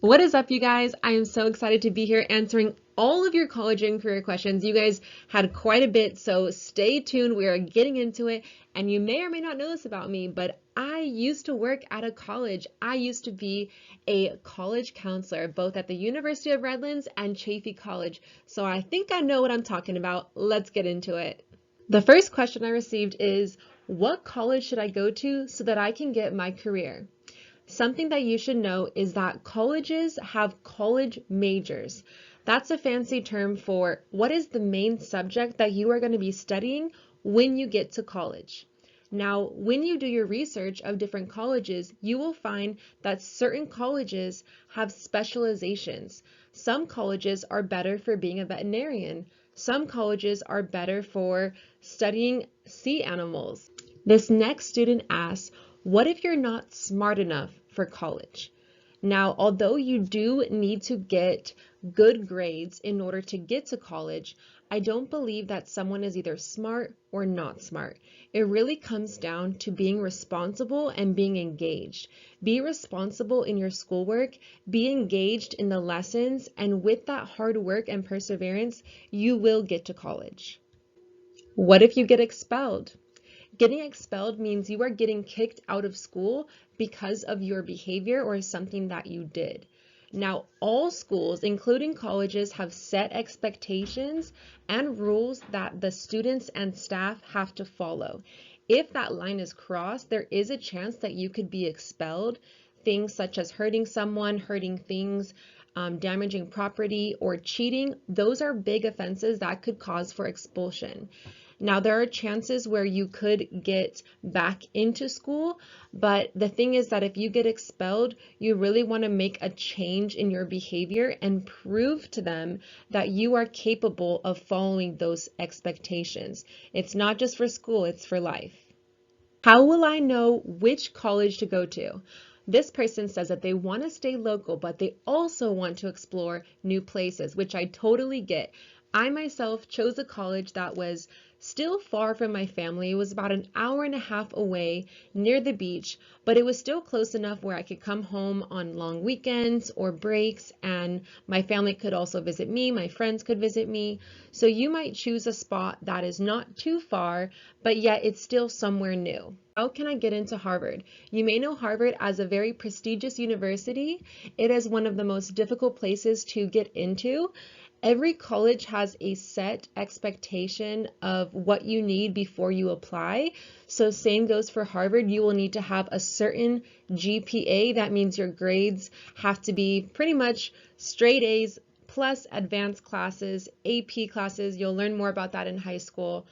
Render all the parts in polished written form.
What is up, you guys? I am so excited to be here answering all of your college and career questions. You guys had quite a bit, so stay tuned. We are getting into it, and you may or may not know this about me, but I used to work at a college. I used to be a college counselor, both at the University of Redlands and Chaffey College, so I think I know what I'm talking about. Let's get into it. The first question I received is, what college should I go to so that I can get my career? Something that you should know is that colleges have college majors. That's a fancy term for what is the main subject that you are going to be studying when you get to college. Now, when you do your research of different colleges, you will find that certain colleges have specializations. Some colleges are better for being a veterinarian. Some colleges are better for studying sea animals. This next student asks, what if you're not smart enough for college? Now, although you do need to get good grades in order to get to college, I don't believe that someone is either smart or not smart. It really comes down to being responsible and being engaged. Be responsible in your schoolwork, be engaged in the lessons, and with that hard work and perseverance, you will get to college. What if you get expelled? Getting expelled means you are getting kicked out of school because of your behavior or something that you did. Now, all schools, including colleges, have set expectations and rules that the students and staff have to follow. If that line is crossed, there is a chance that you could be expelled. Things such as hurting someone, hurting things, damaging property, or cheating, those are big offenses that could cause for expulsion. Now, there are chances where you could get back into school, but the thing is that if you get expelled, you really want to make a change in your behavior and prove to them that you are capable of following those expectations. It's not just for school, it's for life. How will I know which college to go to? This person says that they want to stay local, but they also want to explore new places, which I totally get. I myself chose a college that was still far from my family. It was about an hour and a half away near the beach, but it was still close enough where I could come home on long weekends or breaks, and my family could also visit me, my friends could visit me. So you might choose a spot that is not too far, but yet it's still somewhere new. How can I get into Harvard? You may know Harvard as a very prestigious university. It is one of the most difficult places to get into. Every college has a set expectation of what you need before you apply. So same goes for Harvard. You will need to have a certain GPA. That means your grades have to be pretty much straight A's plus advanced classes, AP classes. You'll learn more about that in high school.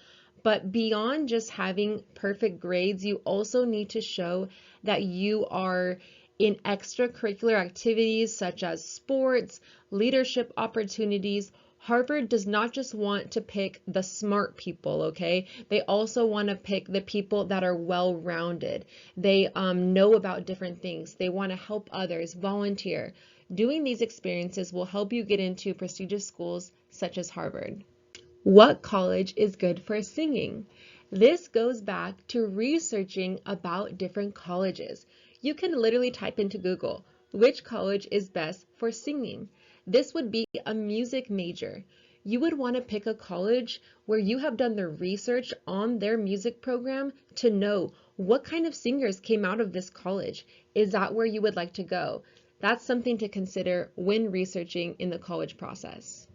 But beyond just having perfect grades, you also need to show that you are in extracurricular activities such as sports, leadership opportunities. Harvard does not just want to pick the smart people, okay? They also want to pick the people that are well-rounded. They know about different things. They want to help others, volunteer. Doing these experiences will help you get into prestigious schools such as Harvard. What college is good for singing? This goes back to researching about different colleges. You can literally type into Google, which college is best for singing? This would be a music major. You would want to pick a college where you have done the research on their music program to know what kind of singers came out of this college. Is that where you would like to go? That's something to consider when researching in the college process.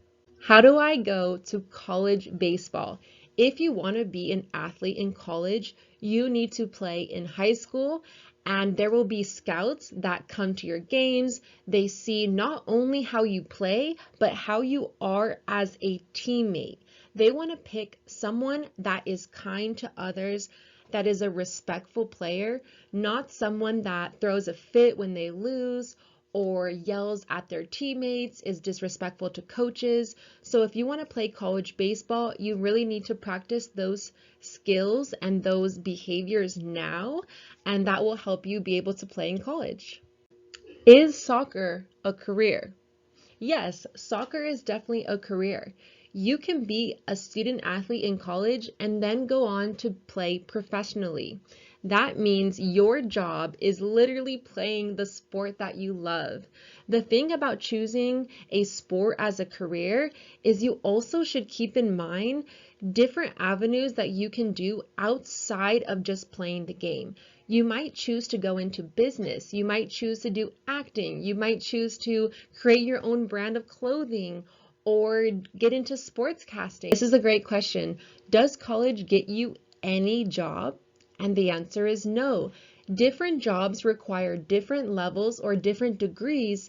How do I go to college baseball? If you want to be an athlete in college, you need to play in high school, and there will be scouts that come to your games. They see not only how you play, but how you are as a teammate. They want to pick someone that is kind to others, that is a respectful player, not someone that throws a fit when they lose or yells at their teammates, is disrespectful to coaches. So if you want to play college baseball, you really need to practice those skills and those behaviors now, and that will help you be able to play in college. Is soccer a career? Yes, soccer is definitely a career. You can be a student athlete in college and then go on to play professionally. That means your job is literally playing the sport that you love. The thing about choosing a sport as a career is you also should keep in mind different avenues that you can do outside of just playing the game. You might choose to go into business. You might choose to do acting. You might choose to create your own brand of clothing or get into sports casting. This is a great question. Does college get you any job? And the answer is no. Different jobs require different levels or different degrees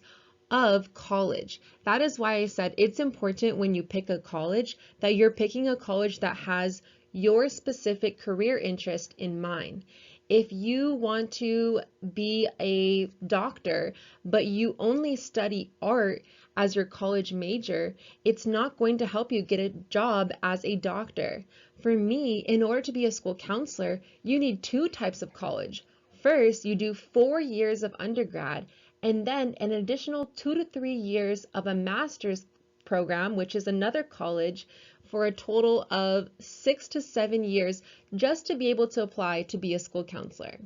of college. That is why I said it's important when you pick a college that you're picking a college that has your specific career interest in mind. If you want to be a doctor, but you only study art as your college major, it's not going to help you get a job as a doctor. For me, in order to be a school counselor, you need two types of college. First, you do 4 years of undergrad, and then an additional 2 to 3 years of a master's program, which is another college, for a total of 6 to 7 years just to be able to apply to be a school counselor.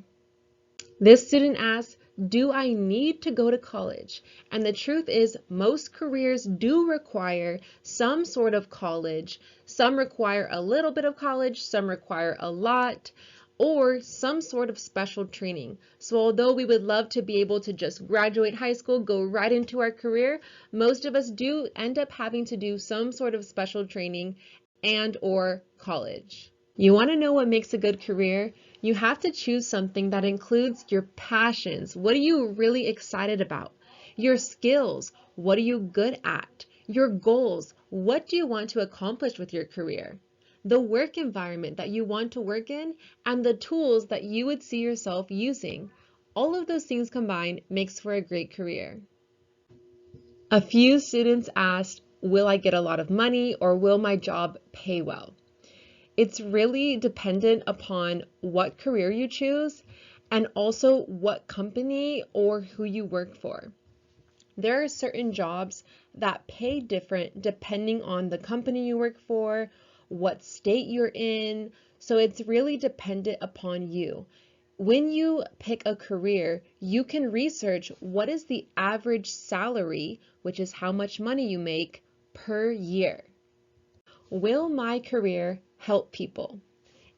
This student asks, do I need to go to college? And the truth is, most careers do require some sort of college. Some require a little bit of college, some require a lot, or some sort of special training. So although we would love to be able to just graduate high school, go right into our career, most of us do end up having to do some sort of special training and or college. You want to know what makes a good career? You have to choose something that includes your passions. What are you really excited about? Your skills. What are you good at? Your goals. What do you want to accomplish with your career? The work environment that you want to work in, and the tools that you would see yourself using. All of those things combined makes for a great career. A few students asked, will I get a lot of money or will my job pay well? It's really dependent upon what career you choose and also what company or who you work for. There are certain jobs that pay different depending on the company you work for, what state you're in, so it's really dependent upon you. When you pick a career, you can research what is the average salary, which is how much money you make per year. Will my career help people?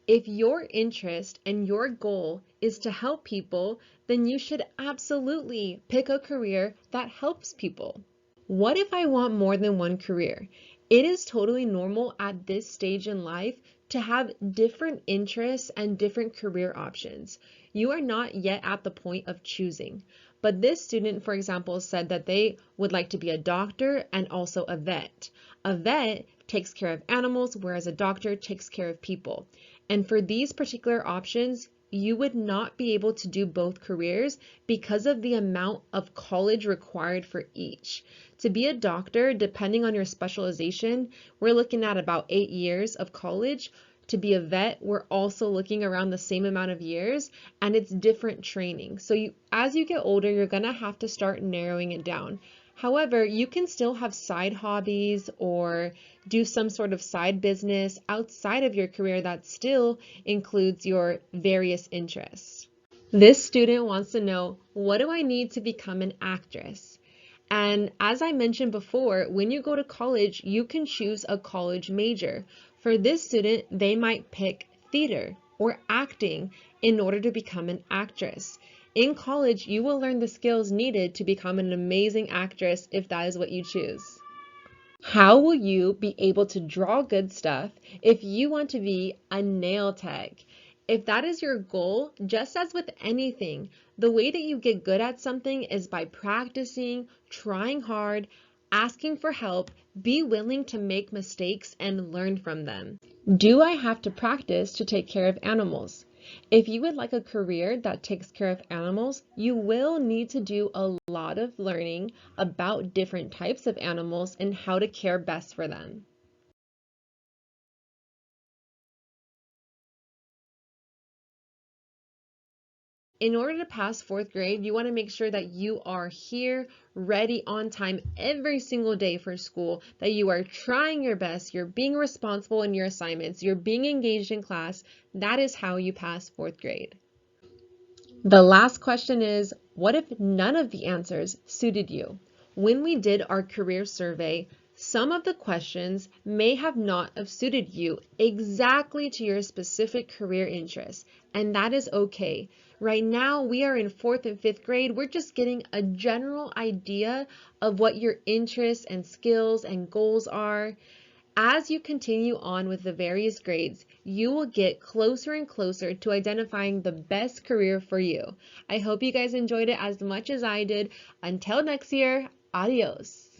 If your interest and your goal is to help people, then you should absolutely pick a career that helps people. What if I want more than one career? It is totally normal at this stage in life to have different interests and different career options. You are not yet at the point of choosing. But this student, for example, said that they would like to be a doctor and also a vet. A vet takes care of animals, whereas a doctor takes care of people. And for these particular options, you would not be able to do both careers because of the amount of college required for each. To be a doctor, depending on your specialization, we're looking at about 8 years of college. To be a vet, we're also looking around the same amount of years, and it's different training. So as you get older, you're gonna have to start narrowing it down. However, you can still have side hobbies or do some sort of side business outside of your career that still includes your various interests. This student wants to know, what do I need to become an actress? And as I mentioned before, when you go to college, you can choose a college major. For this student, they might pick theater or acting in order to become an actress. In college, you will learn the skills needed to become an amazing actress if that is what you choose. How will you be able to draw good stuff if you want to be a nail tech? If that is your goal, just as with anything, the way that you get good at something is by practicing, trying hard, asking for help, be willing to make mistakes and learn from them. Do I have to practice to take care of animals? If you would like a career that takes care of animals, you will need to do a lot of learning about different types of animals and how to care best for them. In order to pass fourth grade, you want to make sure that you are here, ready on time every single day for school, that you are trying your best, you're being responsible in your assignments, you're being engaged in class. That is how you pass fourth grade. The last question is, what if none of the answers suited you? When we did our career survey, some of the questions may have not have suited you exactly to your specific career interests, and that is okay. Right now, we are in 4th and 5th grade. We're just getting a general idea of what your interests and skills and goals are. As you continue on with the various grades, you will get closer and closer to identifying the best career for you. I hope you guys enjoyed it as much as I did. Until next year, adios.